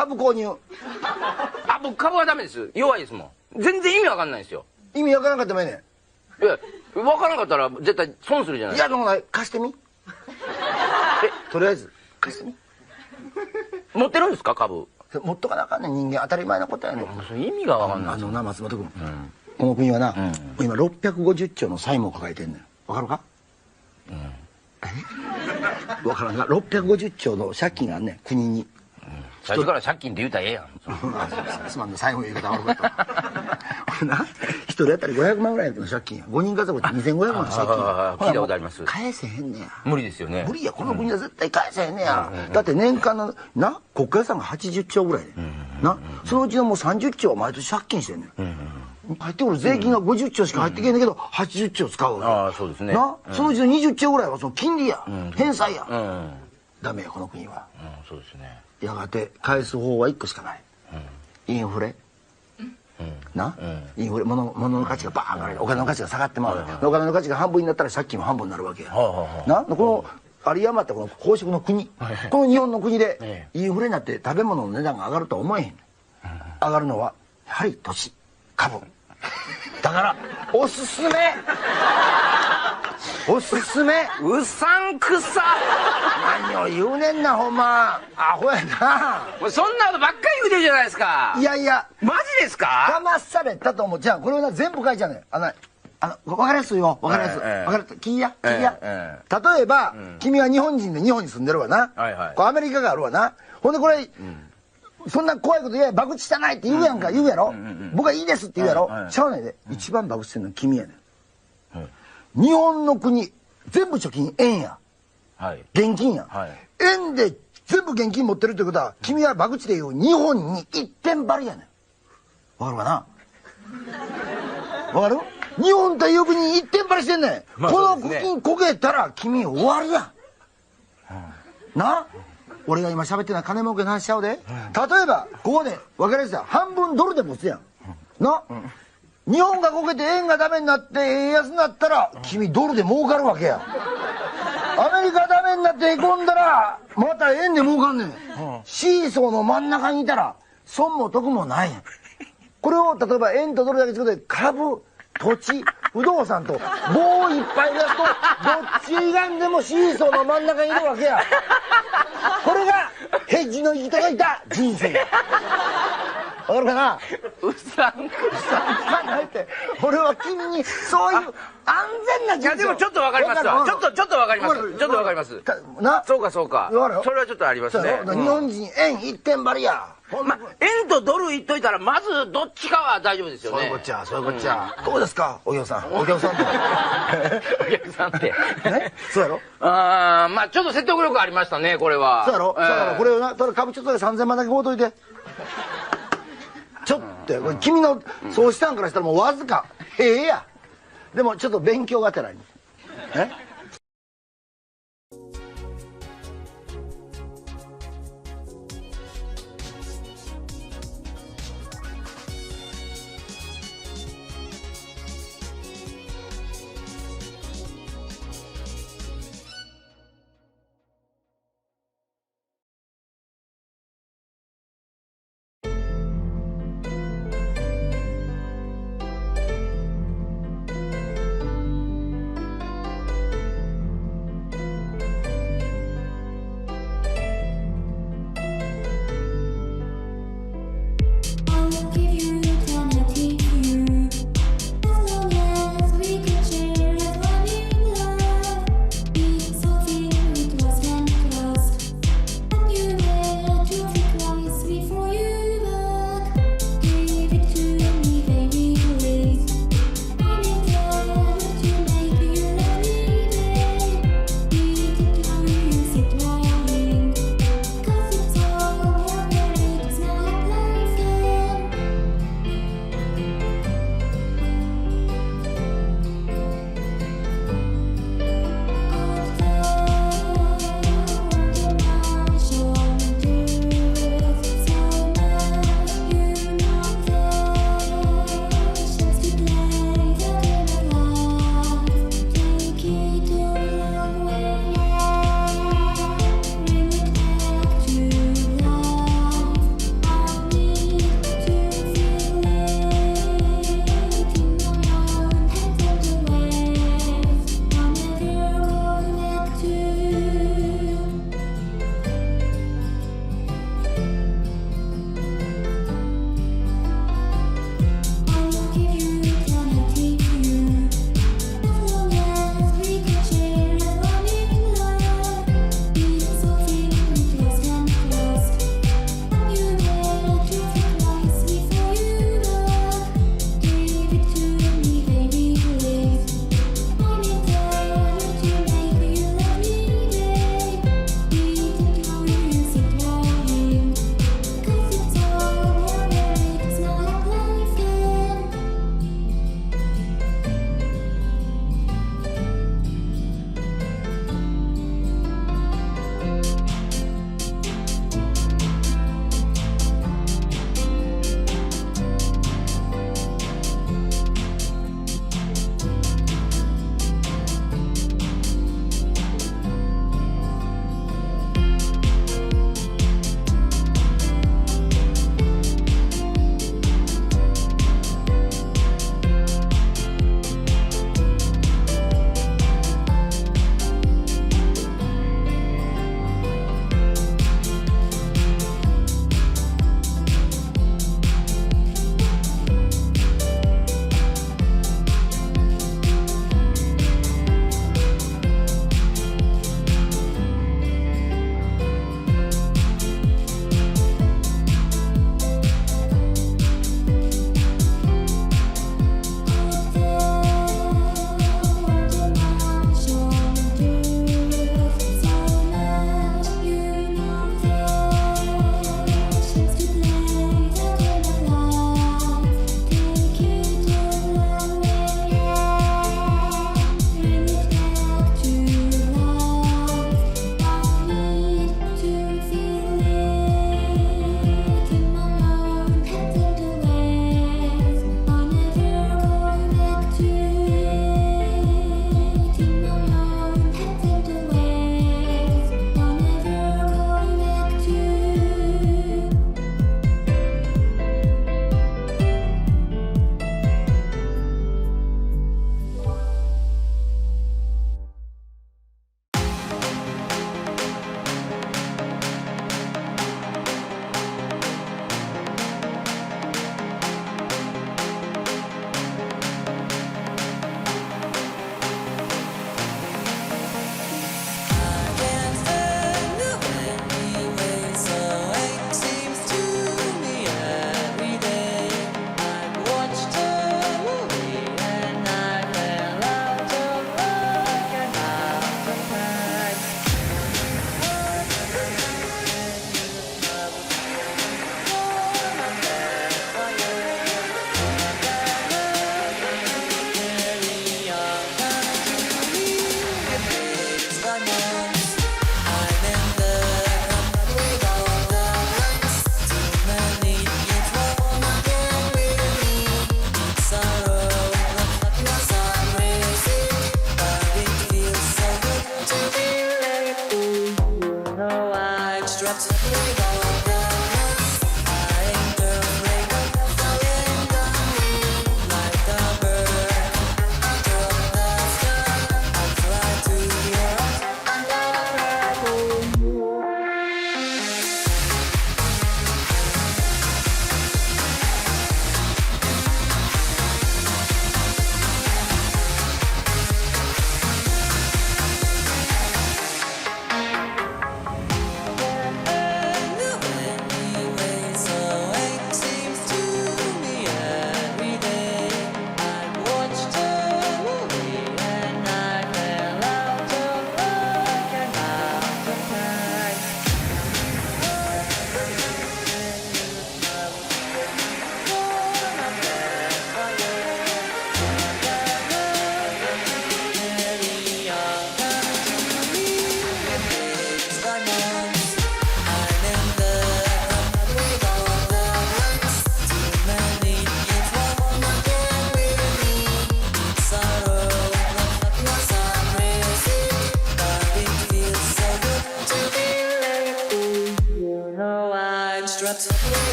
株購入。あ、僕株はダメです。弱いですもん。全然意味わかんないんですよ。意味わからなかったらええねん。いや、わからなかったら絶対損するじゃないですか。いや、でもない。貸してみ。とりあえず、貸してみ。持ってるんですか、株。持っとかなあかんねん、人間。当たり前のことやねん。それ意味がわかんない。松本君。この国はな、今650兆の債務を抱えてんねん。わかるか？わからんが、650兆の借金があんねん、国に。最初から借金って言うたらええやん。すまんの、最後の言い方悪かった。これな、一人当たり500万ぐらいの借金や。5人家族で2500万の借金。聞いたことあります。返せへんねや。無理ですよね。無理や、この国は絶対返せへんねや。だって年間の、な、国家予算が80兆ぐらいで。な、そのうちのもう30兆は毎年借金してんねん。入ってくる税金が50兆しか入ってけんねんけど、80兆使うわけ。ああ、そうですね。な、そのうちの20兆ぐらいはその金利や。返済や。ダメや、この国は。そうですね。やがて返す方は1個しかない。インフレ。な、インフレ、物の価値がバーン上がる。お金の価値が下がってまう。お金の価値が半分になったら借金も半分になるわけや。な、この有り余ったこの公職の国、この日本の国でインフレになって食べ物の値段が上がるとは思えへん。上がるのはやはり土地、株。だからおすすめ、おすすめ、うさんくさ。何を言うねんな、ほんま。アホやな。もうそんなことばっかり言うてるじゃないですか。いやいや、マジですか？騙されたと思う。じゃあこれをな、全部書いちゃうねん。分かりやすいよ、分かりやすい。分かりやすい。聞いや。例えば、君は日本人で日本に住んでるわな。これアメリカがあるわな。ほんでこれ、そんな怖いこと言え、博打したないって言うやんか、言うやろ。僕はいいですって言うやろ。しゃあないで。一番博打してんのは君やねん。日本の国、全部貯金円や。現金や。円で全部現金持ってるってことは、君は博打でいう日本に一点張りやねん。わかるかな？わかる？日本という国に一点張りしてんねん。この国にこけたら君終わりやん。な？俺が今喋ってない金儲けの話しちゃうで。例えばここで分かりやすいやん。半分ドルで持つやんな。日本がこけて円がダメになって円安になったら君ドルで儲かるわけや。アメリカダメになってへこんだらまた円で儲かんねん。シーソーの真ん中にいたら損も得もないやん。これを例えば円とドルだけ作って株、土地、不動産と棒いっぱいだとどっちがんでもシーソーの真ん中にいるわけや。これがヘッジの生きたがいた人生や。わかるかな？うさんくさ。ないって。俺は君にそういう安全な人生。いやでもちょっとわかりますわ。ちょっとわかります。ちょっとわかります。な？そうかそうか。それはちょっとありますね。日本人円一点張りや。円とドル言っといたらまずどっちかは大丈夫ですよね。そういうこっちゃ、そういうこっちゃ。どうですか、お客さん。お客さんって。お客さんって。そうやろ？まあちょっと説得力ありましたね、これは。そうやろ？だからこれをな、ただ株ちょっとで3000万だけ買うといて。ちょっと、君のそうしたんからしたらもうわずか。や。でもちょっと勉強がてらに。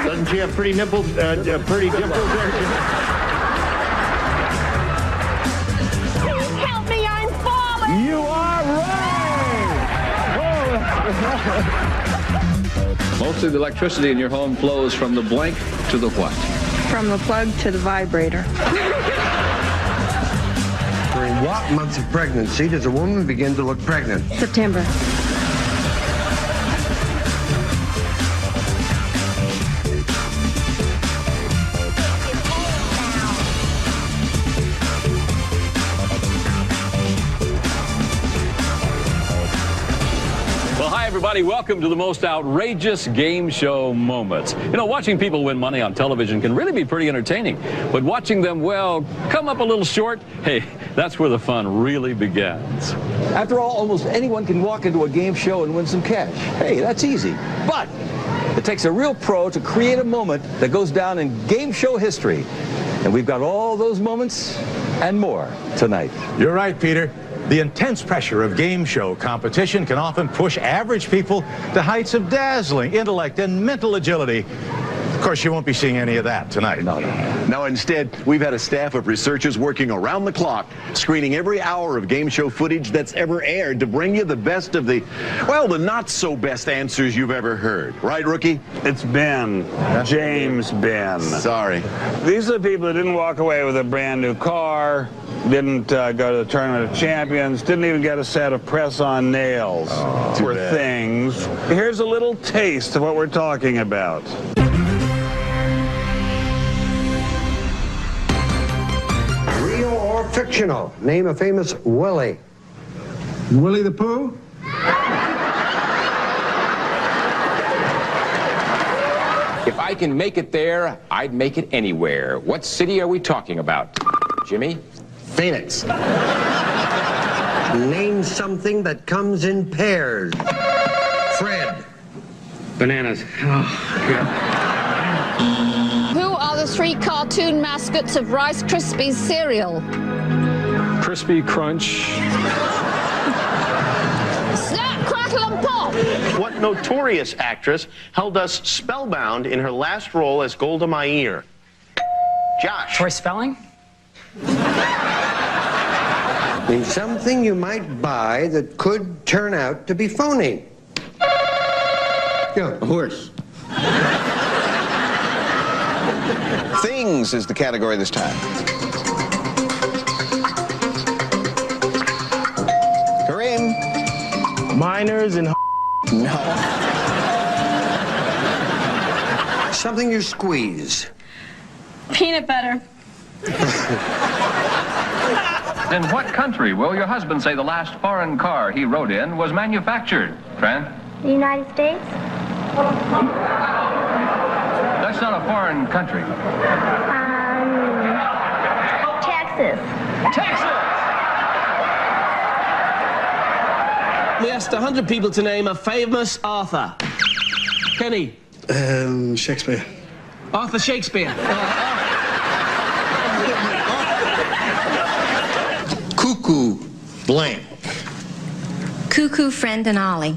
Doesn't she have pretty nipples, pretty dimples there? Please help me, I'm falling! You are right! Most of the electricity in your home flows from the blank to the what? From the plug to the vibrator. During what months of pregnancy does a woman begin to look pregnant? September. Everybody, welcome to the most outrageous game show moments. You know, watching people win money on television can really be pretty entertaining, but watching them, well, come up a little short, hey, that's where the fun really begins. After all, almost anyone can walk into a game show and win some cash. Hey, that's easy. But it takes a real pro to create a moment that goes down in game show history. And we've got all those moments and more tonight. You're right, Peter. The intense pressure of game show competition can often push average people to heights of dazzling intellect and mental agility. Of course, you won't be seeing any of that tonight. No, instead, we've had a staff of researchers working around the clock, screening every hour of game show footage that's ever aired to bring you the best of the, well, the not-so-best answers you've ever heard. Right, Rookie? It's Ben. James Ben. Sorry. These are the people who didn't walk away with a brand new car, didn't go to the Tournament of Champions, didn't even get a set of press-on nails or things. Here's a little taste of what we're talking about. Real or fictional? Name a famous Willie. Willie the Pooh? If I can make it there, I'd make it anywhere. What city are we talking about? Jimmy? Phoenix. Name something that comes in pairs. Fred. Bananas. Oh, God. Who are the three cartoon mascots of Rice Krispies cereal? Crispy Crunch. Snap, crackle, and pop! What notorious actress held us spellbound in her last role as Golda Meir? Josh. Troy Spelling? Name something you might buy that could turn out to be phony. Yeah, a horse. Things is the category this time. Kareem. Minors and No. Something you squeeze. Peanut butter. In what country will your husband say the last foreign car he rode in was manufactured? Fran? The United States? That's not a foreign country. Texas. Texas! We asked 100 people to name a famous author. Kenny. Shakespeare. Arthur Shakespeare. Cuckoo blank. Cuckoo, Friend, and Ollie.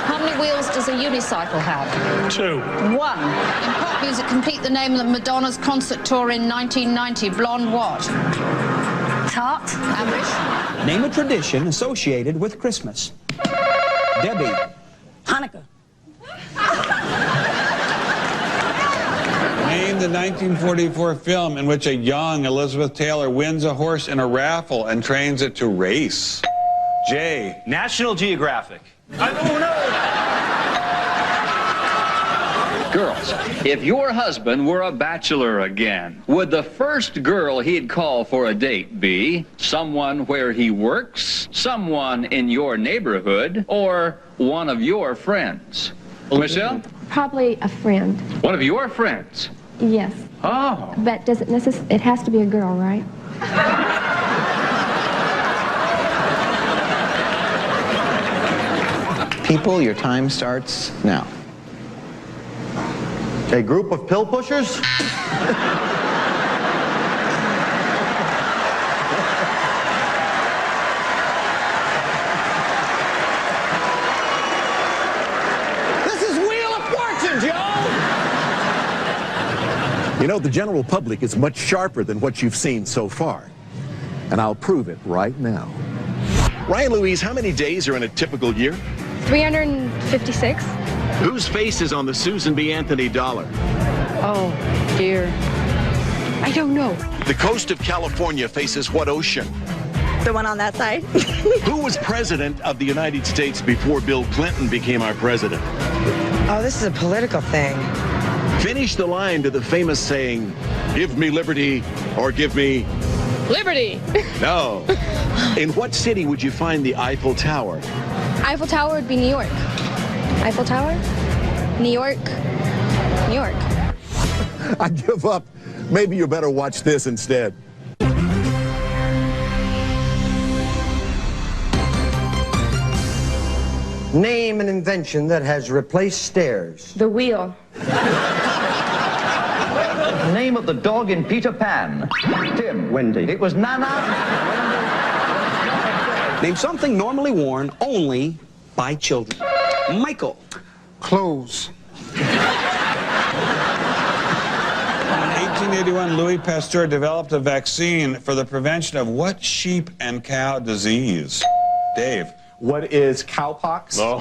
How many wheels does a unicycle have? 2. 1. In pop music, complete the name of Madonna's concert tour in 1990. Blonde what? Tart. Ambition. Name a tradition associated with Christmas. Debbie. Hanukkah. Name the 1944 film in which a young Elizabeth Taylor wins a horse in a raffle and trains it to race. J. National Geographic. I don't know. Girls, if your husband were a bachelor again, would the first girl he'd call for a date be someone where he works, someone in your neighborhood, or one of your friends? Michelle? Probably a friend. One of your friends? Yes. Oh. But does it necessarily? It has to be a girl, right? People, your time starts now. A group of pill pushers? This is Wheel of Fortune, Joe! You know, the general public is much sharper than what you've seen so far. And I'll prove it right now. Ryan Louise, how many days are in a typical year? 356. Whose face is on the Susan B. Anthony dollar? Oh, dear. I don't know. The coast of California faces what ocean? The one on that side? Who was president of the United States before Bill Clinton became our president? Oh, this is a political thing. Finish the line to the famous saying, "Give me liberty or give me..." Liberty. No. In what city would you find the Eiffel Tower? Eiffel Tower would be New York. Eiffel Tower? New York. New York. I give up. Maybe you better watch this instead. Name an invention that has replaced stairs. The wheel. The name of the dog in Peter Pan. Tim. Wendy. It was Nana. Name something normally worn only by children. Michael. Clothes. In 1881, Louis Pasteur developed a vaccine for the prevention of what sheep and cow disease? Dave. What is cowpox? Oh.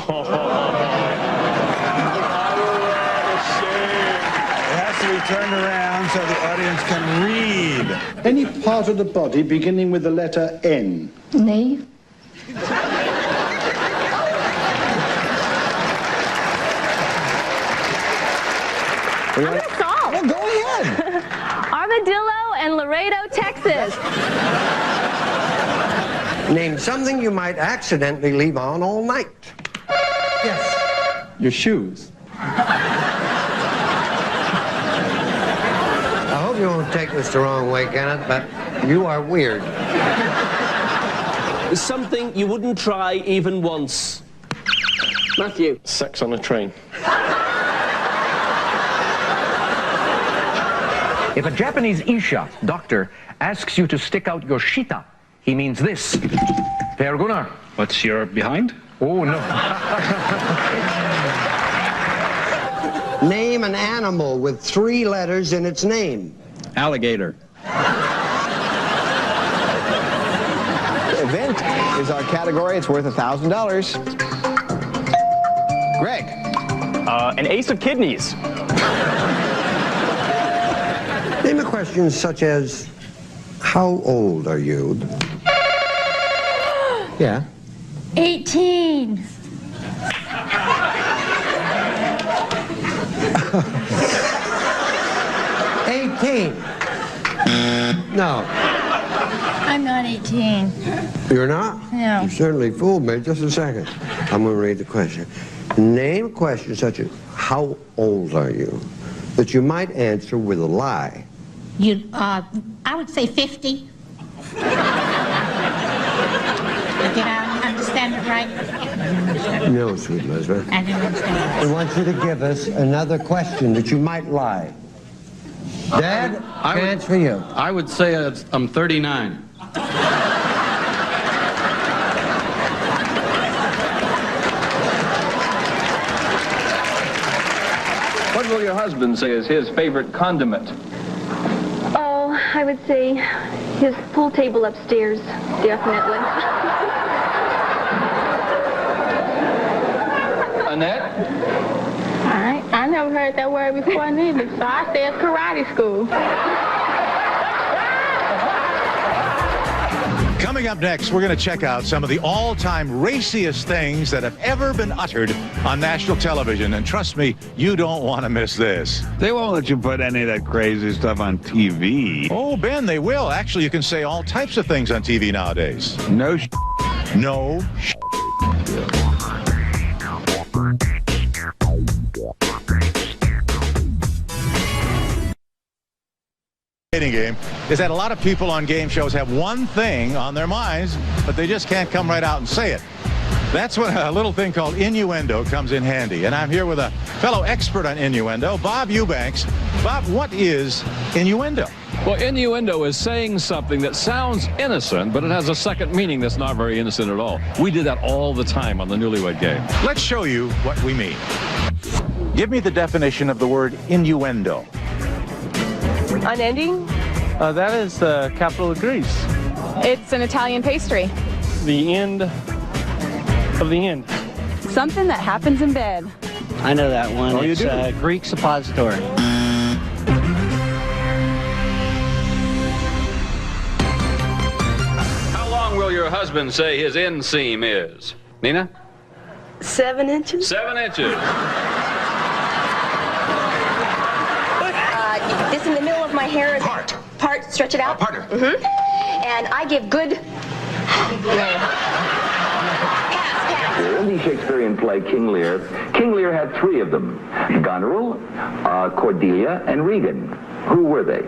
It has to be turned around so the audience can read. Any part of the body beginning with the letter N. Knee. I'm gonna solve. Well, go ahead. Armadillo and Laredo, Texas. Name something you might accidentally leave on all night. Yes. Your shoes. I hope you won't take this the wrong way, Kenneth, but you are weird. Something you wouldn't try even once. Matthew. Sex on a train. If a Japanese Isha, doctor, asks you to stick out your shita, he means this. Per Gunnar. What's your behind? Oh, no. Name an animal with 3 letters in its name. Alligator. Event is our category. It's worth $1,000. Greg. An ace of kidneys. Name a question such as, how old are you? Yeah. 18. No. I'm not 18. You're not? No. You certainly fooled me. Just a second. I'm going to read the question. Name a question such as, how old are you? That you might answer with a lie. I would say 50. Did I understand it right? No, sweet Elizabeth. I didn't understand it right. I want you to give us another question that you might lie. Dad, chance for you. I would say I'm 39. What will your husband say is his favorite condiment? Oh, I would say his pool table upstairs, definitely. Annette? I never heard that word before neither, so I said karate school. Coming up next, we're going to check out some of the all-time raciest things that have ever been uttered on national television. And trust me, you don't want to miss this. They won't let you put any of that crazy stuff on TV. Oh, Ben, they will. Actually, you can say all types of things on TV nowadays. No No game is that a lot of people on game shows have one thing on their minds, but they just can't come right out and say it. That's when a little thing called innuendo comes in handy. And I'm here with a fellow expert on innuendo, Bob Eubanks. Bob, what is innuendo? Well, innuendo is saying something that sounds innocent, but it has a second meaning that's not very innocent at all. We did that all the time on the Newlywed Game. Let's show you what we mean. Give me the definition of the word innuendo. Unending? That is the capital of Greece. It's an Italian pastry. The end of the end. Something that happens in bed. I know that one. Oh, you it's do? Greek suppository. How long will your husband say his inseam is? Nina? 7 inches? 7 inches. This in the middle of my hair is part, stretch it out. Partner. And I give good. In the Shakespearean play King Lear, King Lear had 3 of them: Goneril, Cordelia, and Regan. Who were they?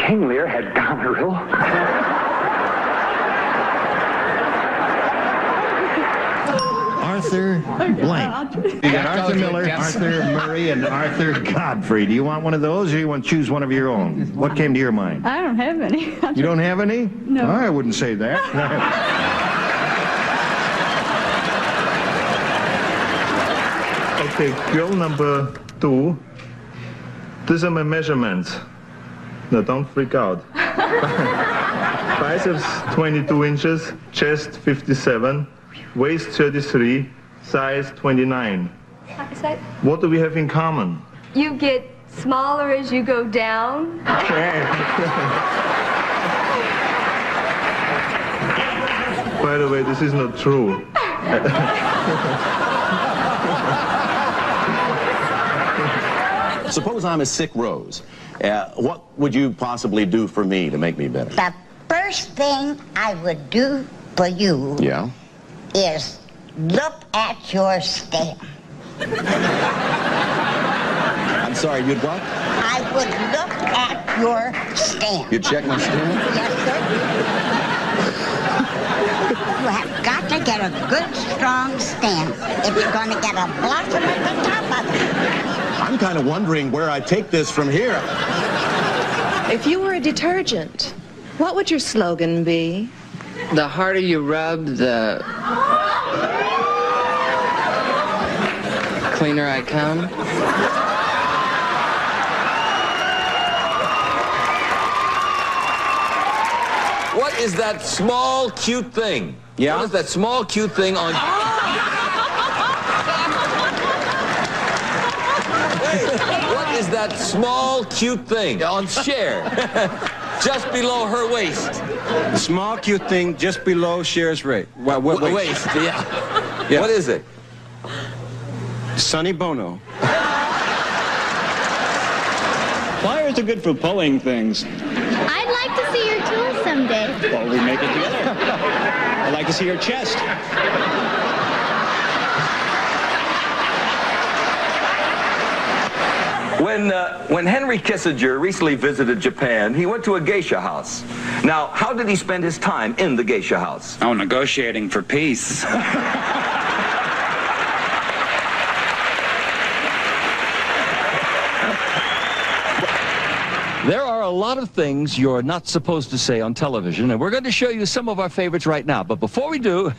King Lear had Goneril? Arthur blank. You got Arthur Miller, Arthur Murray, and Arthur Godfrey. Do you want one of those, or you want to choose one of your own? What came to your mind? I don't have any. You don't have any? No. I wouldn't say that. Okay, girl number 2. These are my measurements. Now don't freak out. Biceps 22 inches, chest 57, waist 33, size 29. What do we have in common? You get smaller as you go down. By the way, this is not true. Suppose I'm a sick Rose. What would you possibly do for me to make me better? The first thing I would do for you Yeah? is look at your stamp. I'm sorry, you'd what? I would look at your stamp. You'd check my stamp? Yes, sir. You have got to get a good, strong stamp if you're going to get a blossom at the top of it. I'm kind of wondering where I take this from here. If you were a detergent, what would your slogan be? The harder you rub, the cleaner I come. What What is that small, cute thing? Yeah? What is that small, cute thing on... What is that small, cute thing on Cher? Just below her waist. The small, cute thing just below Cher's waist. Waist, yeah. Yeah. What is it? Sonny Bono. Pliers are good for pulling things. I'd like to see your tools someday. Well, we make it together. I'd like to see your chest. When Henry Kissinger recently visited Japan, he went to a geisha house. Now, how did he spend his time in the geisha house? Oh, negotiating for peace. There are a lot of things you're not supposed to say on television, and we're going to show you some of our favorites right now. But before we do,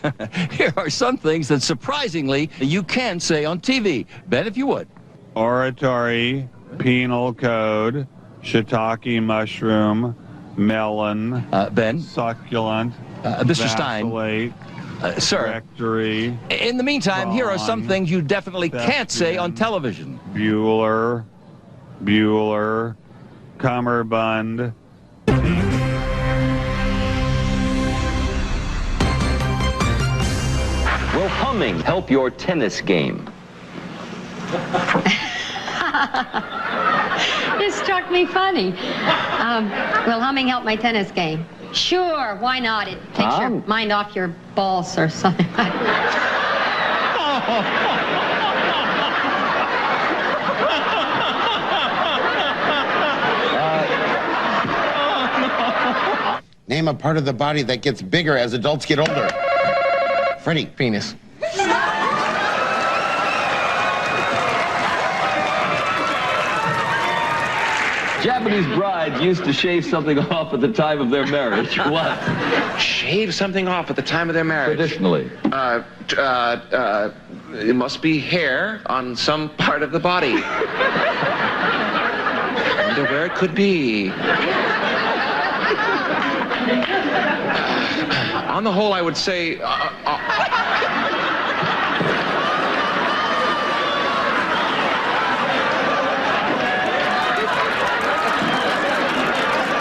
here are some things that surprisingly you can say on TV. Ben, if you would. Oratory, penal code, shiitake mushroom, melon, Ben. Succulent, Mr. Stein. vacillate, Sir. rectory. In the meantime, here are some things you definitely can't say on television. Bueller, cummerbund. Will humming help your tennis game? This struck me funny. Will humming help my tennis game? Sure, why not? It takes your mind off your balls or something. Name a part of the body that gets bigger as adults get older. Freddie. Penis. Japanese brides used to shave something off at the time of their marriage. What? Shave something off at the time of their marriage. Traditionally. It must be hair on some part of the body. I wonder where it could be. On the whole, I would say...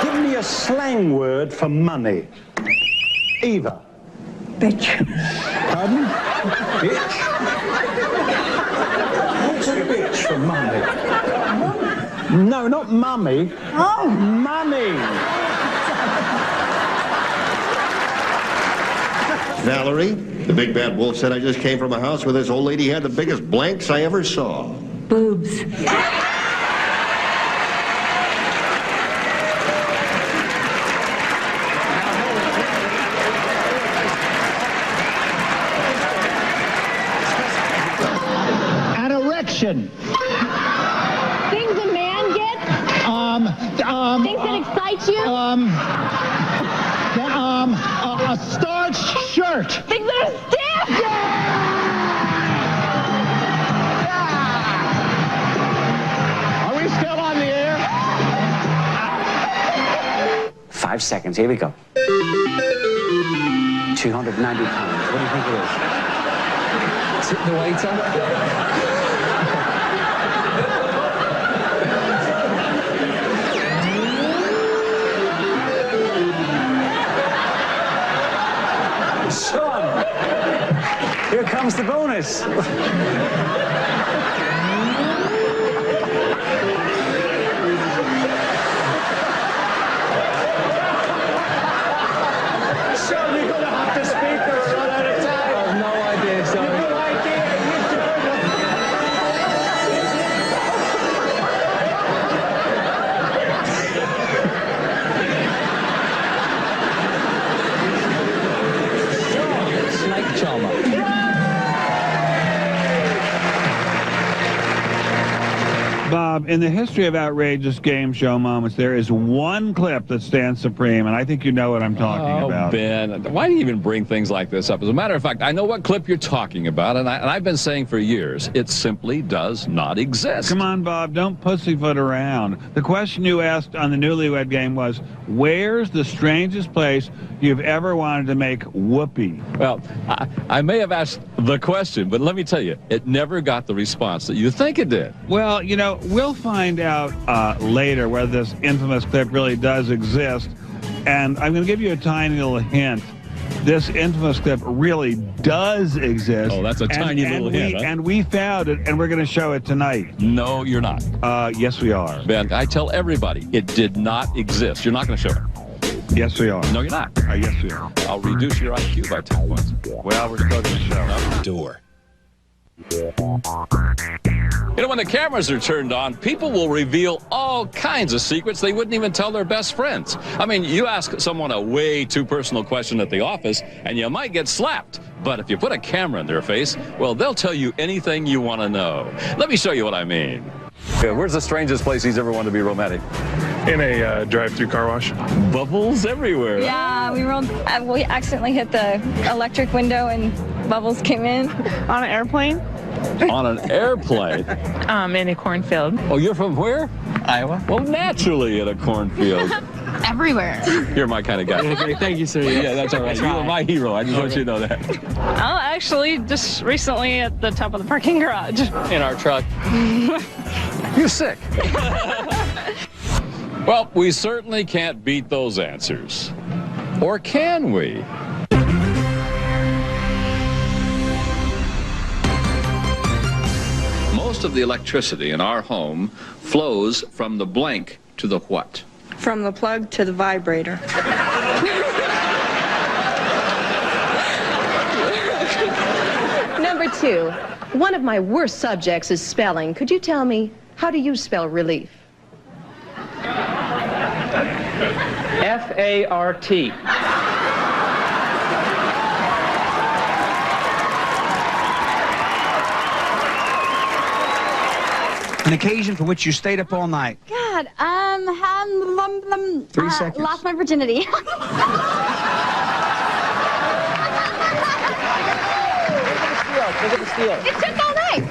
Give me a slang word for money. Eva. Bitch. Pardon? Bitch? What's a bitch for money? No, not mummy. Oh, money. Valerie, the big bad wolf said I just came from a house where this old lady had the biggest blanks I ever saw. Boobs. An erection. Things a man gets? Things that excite you? A starched shirt. Things that are stiff? Are we still on the air? 5 seconds. Here we go. 290 pounds. What do you think it is? Tip the waiter. Son, here comes the bonus. Son, you're gonna have to speak or run out of time. I have no idea, sorry. No idea. Snake charmer. Bob, in the history of outrageous game show moments, there is one clip that stands supreme, and I think you know what I'm talking about. Ben, why do you even bring things like this up? As a matter of fact, I know what clip you're talking about, and I've been saying for years, it simply does not exist. Come on, Bob, don't pussyfoot around. The question you asked on the Newlywed Game was, where's the strangest place you've ever wanted to make whoopee? Well, I may have asked the question, but let me tell you, it never got the response that you think it did. Well, you know, we'll find out later whether this infamous clip really does exist. And I'm going to give you a tiny little hint. This infamous clip really does exist. Oh, that's a tiny little hint, huh? And we found it, and we're going to show it tonight. No, you're not. Yes, we are. Ben, I tell everybody, it did not exist. You're not going to show it. Yes, we are. No, you're not. Yes, we are. I'll reduce your IQ by 10 points. Well, we're still going to show. Out the door. You know, when the cameras are turned on, people will reveal all kinds of secrets they wouldn't even tell their best friends. I mean, you ask someone a way too personal question at the office, and you might get slapped. But if you put a camera in their face, well, they'll tell you anything you want to know. Let me show you what I mean. Okay, where's the strangest place he's ever wanted to be romantic? In a drive-through car wash. Bubbles everywhere. Yeah, we accidentally hit the electric window and bubbles came in. On an airplane? On an airplane? In a cornfield. Oh, you're from where? Iowa. Well, naturally in a cornfield. Everywhere. You're my kind of guy. Okay, thank you, sir. Yeah, that's all right. You're my hero. I just want you to know that. Oh, actually, just recently at the top of the parking garage. In our truck. You're sick. Well, we certainly can't beat those answers. Or can we? Most of the electricity in our home flows from the blank to the what? From the plug to the vibrator. Number 2. One of my worst subjects is spelling. Could you tell me, how do you spell relief? F-A-R-T. An occasion for which you stayed up all night. God, 3 seconds. Lost my virginity. Take it to steal. It took all night.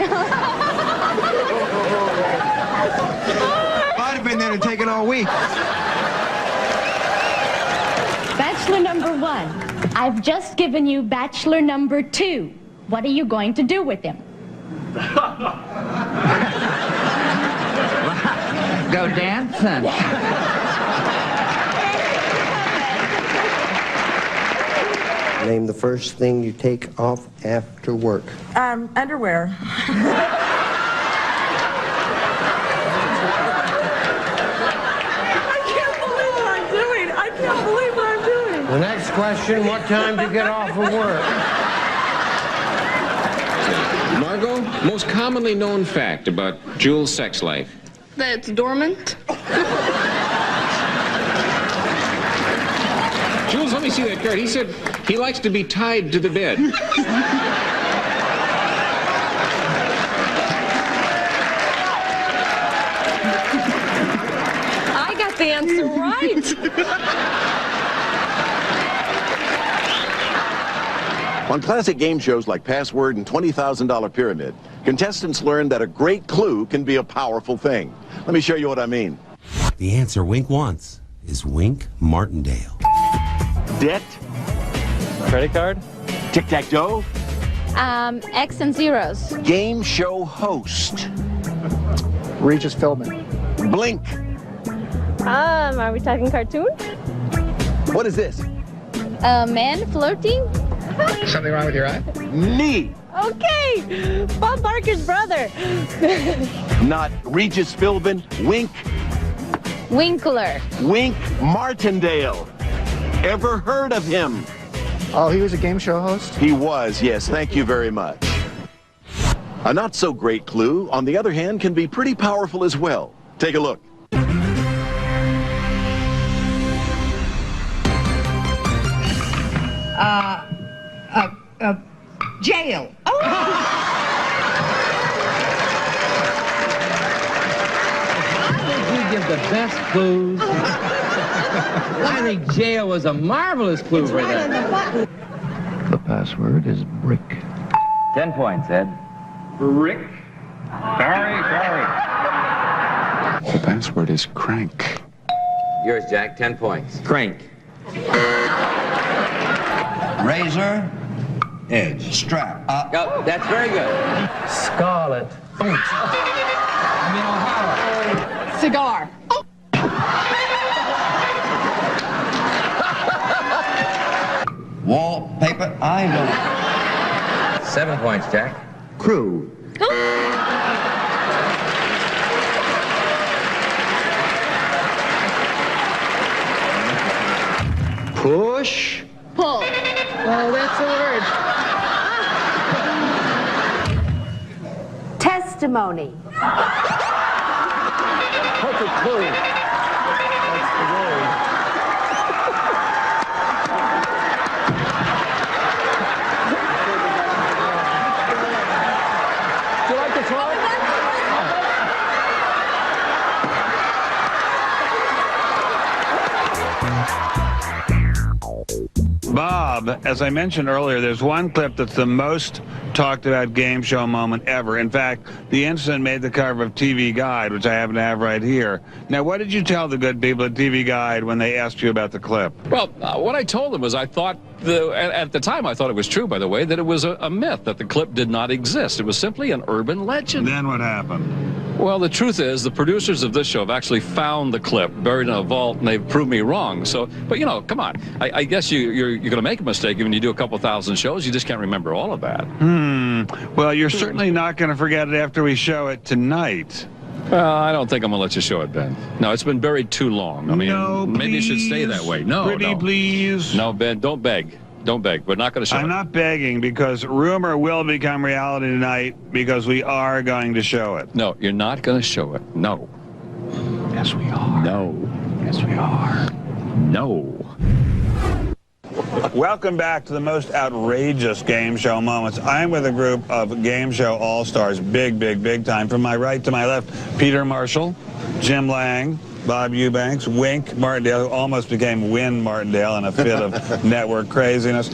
I'd have been there to take it all week. Bachelor number 1. I've just given you bachelor number 2. What are you going to do with him? Go dancing. Name the first thing you take off after work. Underwear. I can't believe what I'm doing. The next question, what time do you get off of work? Margot, most commonly known fact about Jules' sex life. That it's dormant. Jules, let me see that card. He said he likes to be tied to the bed. I got the answer right. On classic game shows like Password and $20,000 Pyramid, contestants learn that a great clue can be a powerful thing. Let me show you what I mean. The answer Wink wants is Wink Martindale. Debt? Credit card? Tic-tac-toe? X and zeros. Game show host. Regis Philbin. Blink. Are we talking cartoon? What is this? A man flirting? Something wrong with your eye? Knee. Okay, Bob Barker's brother. Not Regis Philbin. Wink. Winkler. Wink Martindale. Ever heard of him? Oh, he was a game show host? He was, yes. Thank you very much. A not-so-great clue, on the other hand, can be pretty powerful as well. Take a look. Jail. Oh! the best clues. I think jail was a marvelous clue for that. The password is brick. 10 points, Ed. Rick. Barry. The password is crank. Yours, Jack. 10 points. Crank. Razor. Edge. Strap. Oh, that's very good. Scarlet. Cigar. Wallpaper. I know. 7 points, Jack. Crew. Push. Pull. Well, that's a word. Testimony. Perfect clue. That's the word. Do you like the throw? Bob, as I mentioned earlier, there's one clip that's the most talked about game show moment ever. In fact, the incident made the cover of TV Guide, which I happen to have right here. Now, what did you tell the good people at TV Guide when they asked you about the clip? Well, what I told them was I thought, at the time I thought it was true, by the way, that it was a myth, that the clip did not exist. It was simply an urban legend. Then what happened? Well, the truth is, the producers of this show have actually found the clip buried in a vault, and they've proved me wrong. So, but you know, come on. I guess you're going to make a mistake when you do a couple thousand shows. You just can't remember all of that. Well, you're certainly not going to forget it after we show it tonight. Well, I don't think I'm going to let you show it, Ben. No, it's been buried too long. I mean, no, maybe it should stay that way. No, Pretty please. No, Ben, don't beg. Don't beg. We're not going to show it. I'm not begging, because rumor will become reality tonight, because we are going to show it. No, you're not going to show it. No. Yes, we are. No. Yes, we are. No. Welcome back to the most outrageous game show moments. I'm with a group of game show all-stars, big time. From my right to my left, Peter Marshall, Jim Lang, Bob Eubanks, Wink Martindale, who almost became Win Martindale in a fit of network craziness.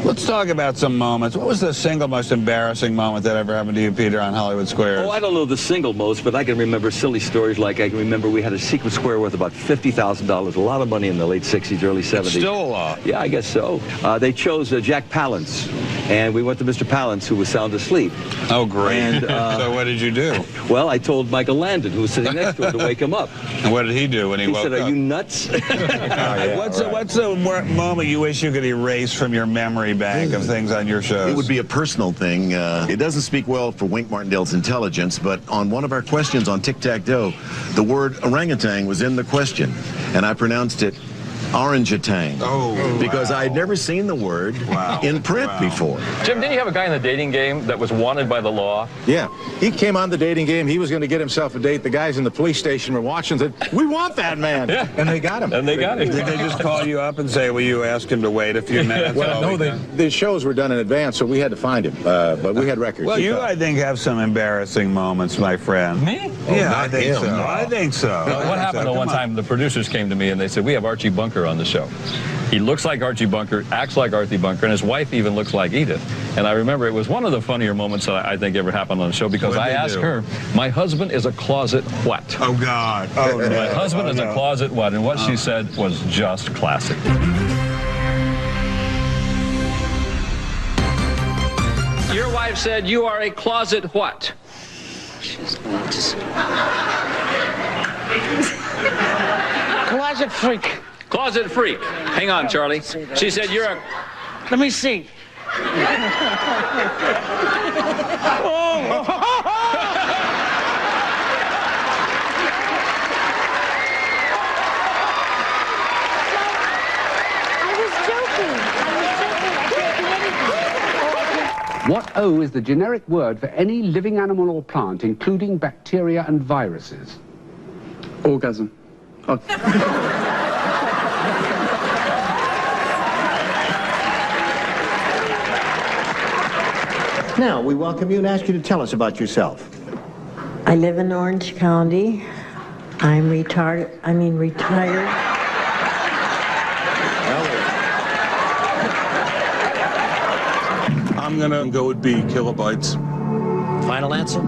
Let's talk about some moments. What was the single most embarrassing moment that ever happened to you, Peter, on Hollywood Squares? Oh, I don't know the single most, but I can remember silly stories like I can remember we had a secret square worth about $50,000, a lot of money in the late 60s, early 70s. It's still a lot. Yeah, I guess so. They chose Jack Palance, and we went to Mr. Palance, who was sound asleep. Oh, great. And, so what did you do? Well, I told Michael Landon, who was sitting next to him, to wake him up. And what did he do when he woke up? He said, "Are you nuts?" What's the moment you wish you could erase from your memory bank of things on your shows? It would be a personal thing. It doesn't speak well for Wink Martindale's intelligence, but on one of our questions on Tic-Tac-Toe, the word orangutan was in the question, and I pronounced it orangutan. Because I had never seen the word in print before. Jim, didn't you have a guy in the dating game that was wanted by the law? Yeah. He came on the dating game. He was going to get himself a date. The guys in the police station were watching and said, "We want that man." Yeah. And they got him. And they got him. Did they just call you up and say, will you ask him to wait a few minutes? Well, no, the shows were done in advance, so we had to find him. But we had records. Well, you, I think, have some embarrassing moments, my friend. Me? Yeah, I think so. I think so. What happened one time, the producers came to me and they said, "We have Archie Bunker on the show. He looks like Archie Bunker, acts like Archie Bunker, and his wife even looks like Edith." And I remember it was one of the funnier moments that I think ever happened on the show, because I asked her, "My husband is a closet what?" Oh, God. Oh, no. My husband is a closet what? And what she said was just classic. Your wife said you are a closet what? She's going to say. Closet freak. Closet freak. Hang on, Charlie. She said you're a... Let me see. What O is the generic word for any living animal or plant, including bacteria and viruses? Orgasm. Oh. Now, we welcome you and ask you to tell us about yourself. I live in Orange County. I'm retired. I'm gonna go with B, kilobytes. Final answer?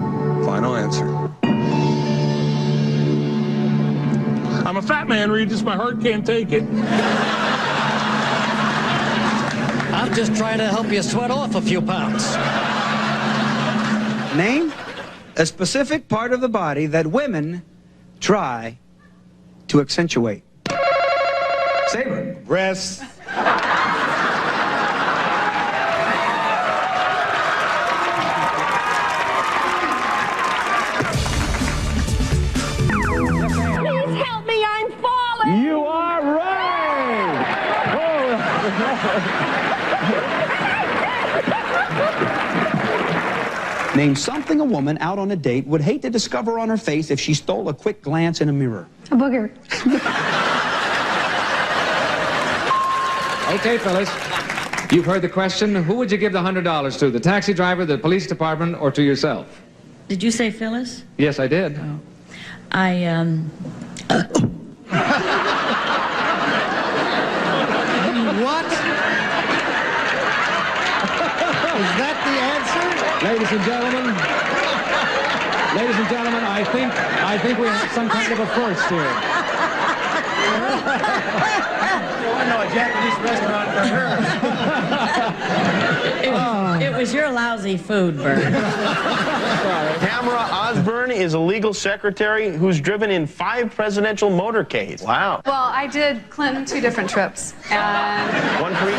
Final answer. I'm a fat man, Regis. My heart can't take it. I'm just trying to help you sweat off a few pounds. Name a specific part of the body that women try to accentuate. Saber. Breasts. Please help me, I'm falling. You are right. Name something a woman out on a date would hate to discover on her face if she stole a quick glance in a mirror. A booger. Okay, fellas. You've heard the question. Who would you give the $100 to? The taxi driver, the police department, or to yourself? Did you say Phyllis? Yes, I did. What? Is that the answer? Ladies and gentlemen, I think we have some kind of a first here. I know a Japanese restaurant for her. It was your lousy food, Bert. Tamara Osborne is a legal secretary who's driven in 5 presidential motorcades. Wow. Well, I did Clinton 2 different trips. And One for each?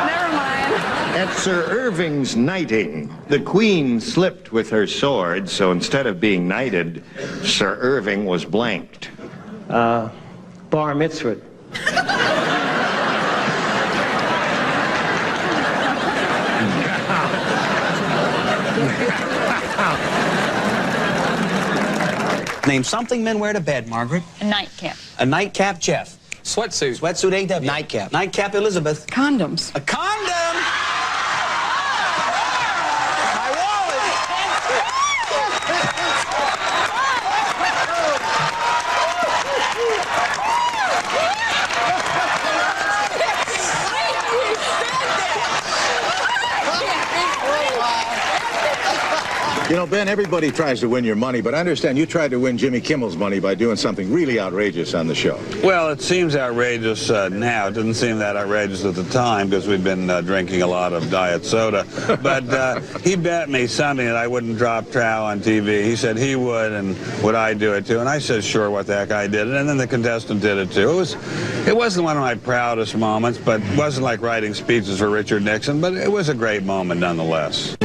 never mind. At Sir Irving's knighting, the Queen slipped with her sword, so instead of being knighted, Sir Irving was blanked. Bar mitzvah. Name something men wear to bed, Margaret. A nightcap. A nightcap, Jeff. Sweatsuit. Sweatsuit, A.W. Nightcap. Nightcap, Elizabeth. Condoms. A condom! My You know, Ben, everybody tries to win your money, but I understand you tried to win Jimmy Kimmel's money by doing something really outrageous on the show. Well, it seems outrageous now. It didn't seem that outrageous at the time because we'd been drinking a lot of diet soda. But he bet me something that I wouldn't drop trow on TV. He said he would, and would I do it too? And I said, sure, what the heck, I did it. And then the contestant did it too. It wasn't one of my proudest moments, but it wasn't like writing speeches for Richard Nixon, but it was a great moment nonetheless.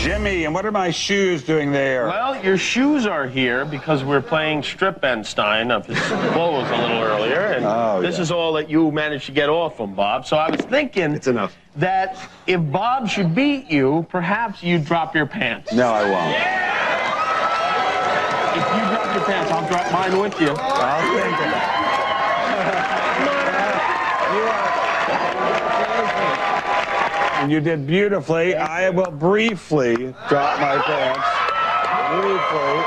Jimmy, and what are my shoes doing there? Well, your shoes are here because we're playing Strip-Enstein of his clothes a little earlier, and this is all that you managed to get off from Bob. So I was thinking It's enough. that if Bob should beat you, perhaps you'd drop your pants. No, I won't. If you drop your pants, I'll drop mine with you. I'll think of it. And you did beautifully. I will briefly drop my pants. Briefly.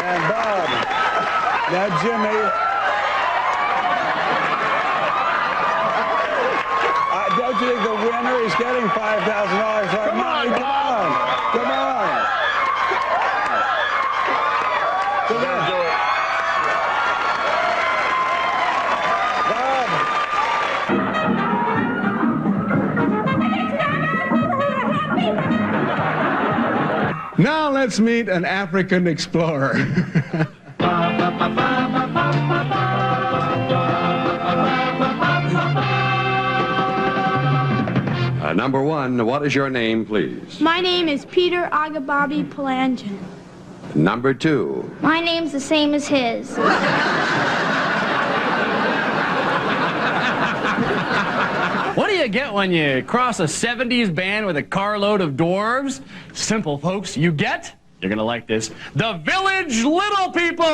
And Bob, now Jimmy. Don't you think the winner is getting $5,000? Come on, come on, come on. Come on. Now let's meet an African explorer. Number 1, what is your name, please? My name is Peter Agababi Palanjan. Number 2. My name's the same as his. What do you get when you cross a 70s band with a carload of dwarves? Simple, folks. You get, you're gonna like this, the Village Little People!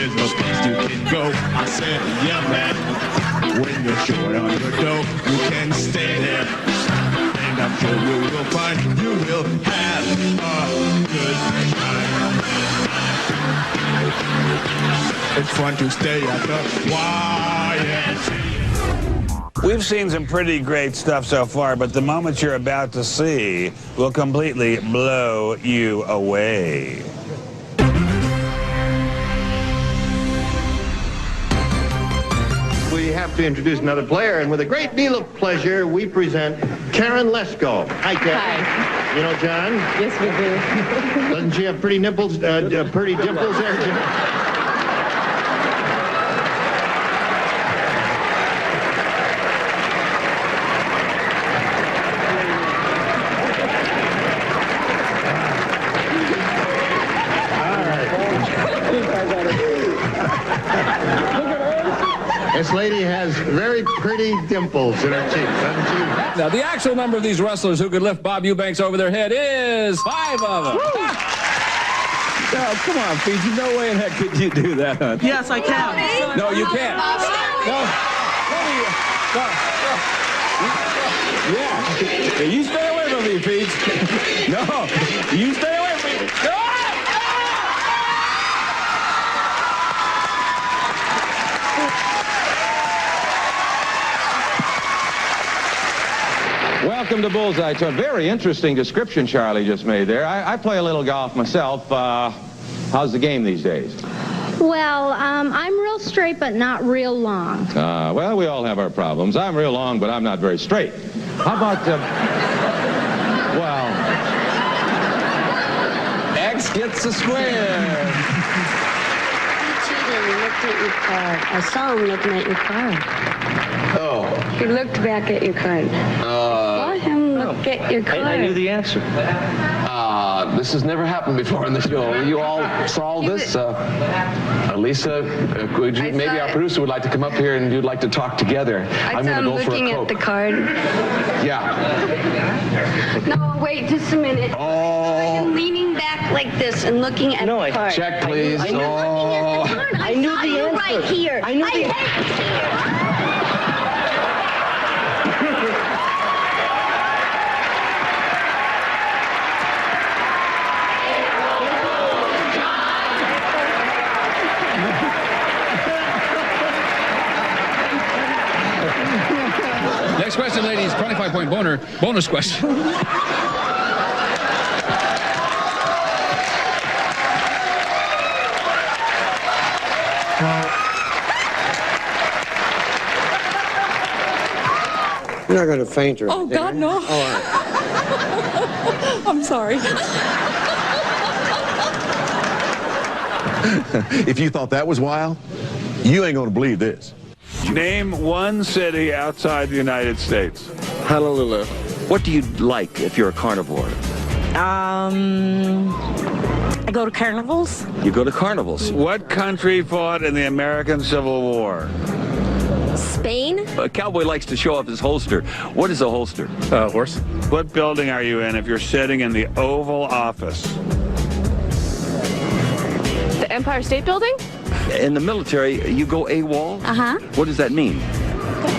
there's no place you can go. I said, yeah, man. When you're short on your dough, you can stay there. And I'm sure you will find you will have a good time. It's fun to stay at the YMCA. We've seen some pretty great stuff so far, but the moments you're about to see will completely blow you away. We have to introduce another player, and with a great deal of pleasure, we present Karen Lesko. Hi, Karen. Hi. You know John? Yes, we do. Doesn't she have pretty nipples, pretty dimples there, John? This lady has very pretty dimples in her cheeks, doesn't she? Now, the actual number of these wrestlers who could lift Bob Eubanks over their head is 5 of them. No, come on, Fiji. No way in heck could you do that, huh? Yes, I can. No, you can't. No. Yeah. You stay away from me, Pete. No. You stay away from me. No! Welcome to Bullseye. It's a very interesting description Charlie just made there. I play a little golf myself. How's the game these days? Well, I'm real straight, but not real long. Well, we all have our problems. I'm real long, but I'm not very straight. How about, well... X gets a square. He looked at your card. I saw him looking at your card. Oh. He looked back at your card. Let him look at your card. I knew the answer. This has never happened before on the show. You all saw this? Lisa, maybe our producer would like to come up here and you'd like to talk together. I'm going to go for a Coke. Looking at the card. Yeah. No, wait just a minute. Oh. I'm leaning back like this and looking at the card. Check, please. I knew the answer. Right here. I knew the Next question, ladies. 25-point bonus question. You're not going to faint or Oh, God, no. All right. I'm sorry. If you thought that was wild, you ain't going to believe this. Name one city outside the United States. Honolulu. What do you like if you're a carnivore? I go to carnivals. You go to carnivals. What country fought in the American Civil War? Spain. A cowboy likes to show off his holster. What is a holster? Horse. What building are you in if you're sitting in the Oval Office? The Empire State Building? In the military, you go AWOL? Uh-huh. What does that mean?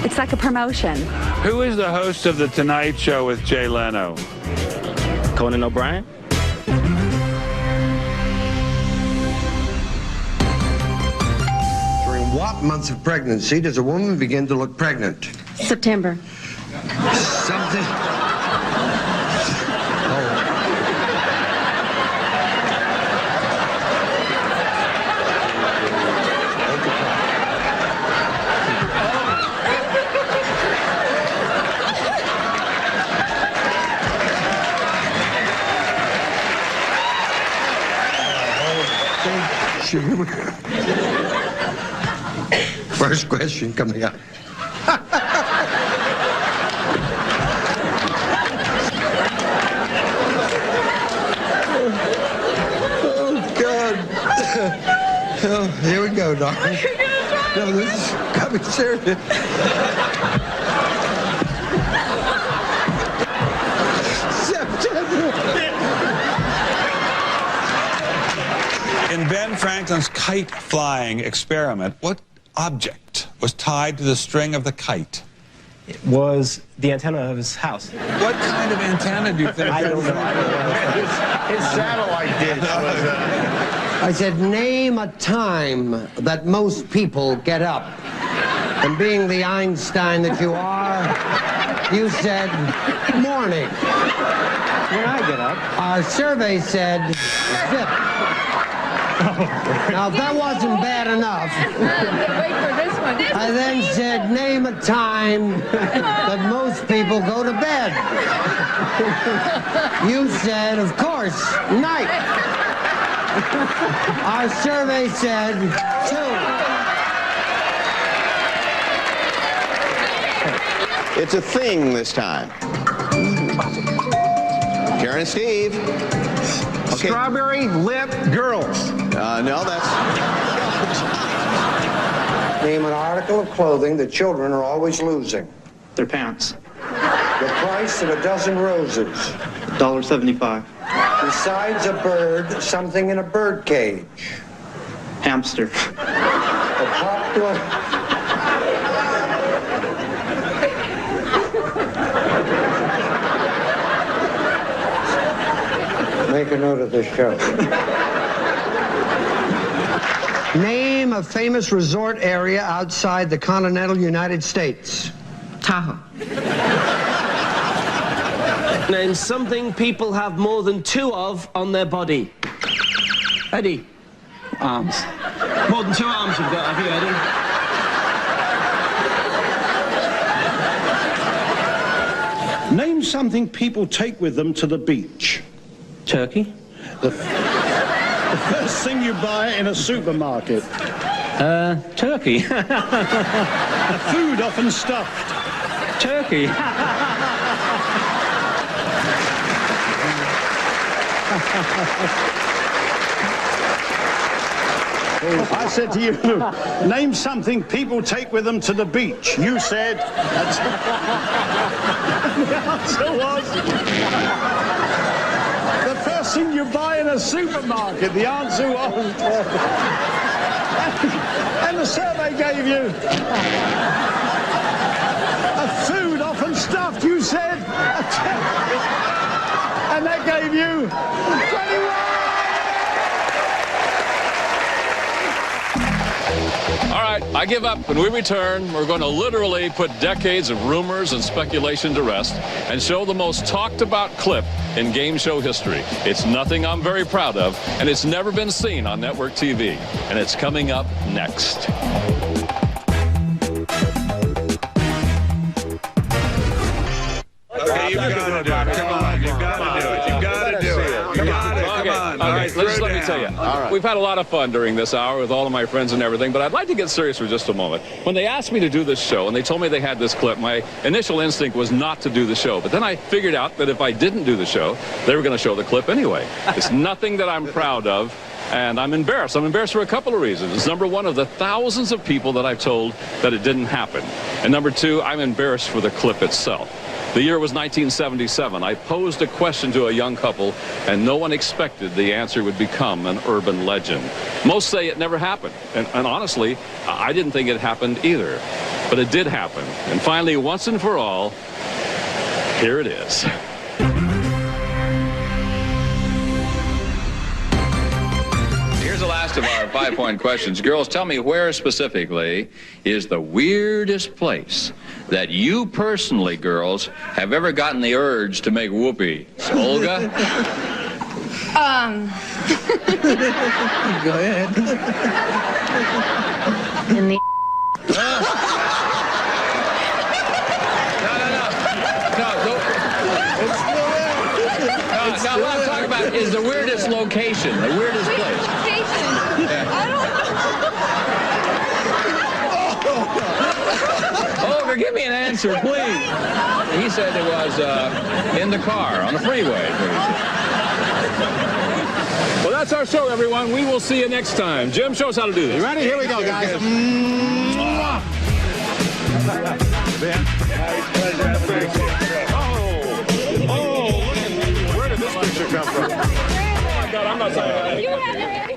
It's like a promotion. Who is the host of The Tonight Show with Jay Leno? Conan O'Brien? During what months of pregnancy does a woman begin to look pregnant? September. Something. First question coming up. Oh, God. Oh, here we go, darling. No, this is coming serious. In Ben Franklin's kite flying experiment, what object was tied to the string of the kite? It was the antenna of his house. What kind of antenna do you think? I don't know. His satellite dish was I said, name a time that most people get up. And being the Einstein that you are, you said morning. When I get up. Our survey said zip. Now, if that wasn't bad enough, Wait for this one. I then said, name a time that most people go to bed. You said, of course, night. Our survey said 2. It's a thing this time. Karen and Steve. Okay. Strawberry lip girls. No, that's... Name an article of clothing that children are always losing. Their pants. The price of a dozen roses. $1.75. Besides a bird, something in a bird cage. Hamster. A popular... Make a note of this show. Name a famous resort area outside the continental United States. Tahoe. Name something people have more than 2 of on their body. Eddie. Arms. More than 2 arms you've got, have you, Eddie? Name something people take with them to the beach. Turkey. The first thing you buy in a supermarket. Turkey. A food often stuffed. Turkey. I said to you, name something people take with them to the beach. You said... The answer was... The first thing you buy in a supermarket. The answer was... And the survey gave you... A food often stuffed, you said. And that gave you... 21! All right, I give up. When we return, we're going to literally put decades of rumors and speculation to rest and show the most talked about clip in game show history. It's nothing I'm very proud of, and it's never been seen on network TV. And it's coming up next. Okay, you've got to do it. Come on, you've got to do it. You've got to do it. You got it. Come on. All right, let me tell you. We've had a lot of fun during this hour with all of my friends and everything, but I'd like to get serious for just a moment. When they asked me to do this show and they told me they had this clip, my initial instinct was not to do the show. But then I figured out that if I didn't do the show, they were going to show the clip anyway. It's nothing that I'm proud of. And I'm embarrassed. I'm embarrassed for a couple of reasons. Number one, of the thousands of people that I've told that it didn't happen. And number two, I'm embarrassed for the clip itself. The year was 1977. I posed a question to a young couple, and no one expected the answer would become an urban legend. Most say it never happened. And honestly, I didn't think it happened either. But it did happen. And finally, once and for all, here it is. Here's the last of our 5-point questions. Girls, tell me where specifically is the weirdest place that you personally, girls, have ever gotten the urge to make whoopee? Olga? Go ahead. In the... Now, what I'm talking about is the weirdest location, the weirdest place. Olga, give me an answer, please. He said it was in the car, on the freeway. Well, that's our show, everyone. We will see you next time. Jim, show us how to do this. You ready? Here we go, guys. Where did this picture come from? Oh, my God, I'm not sorry.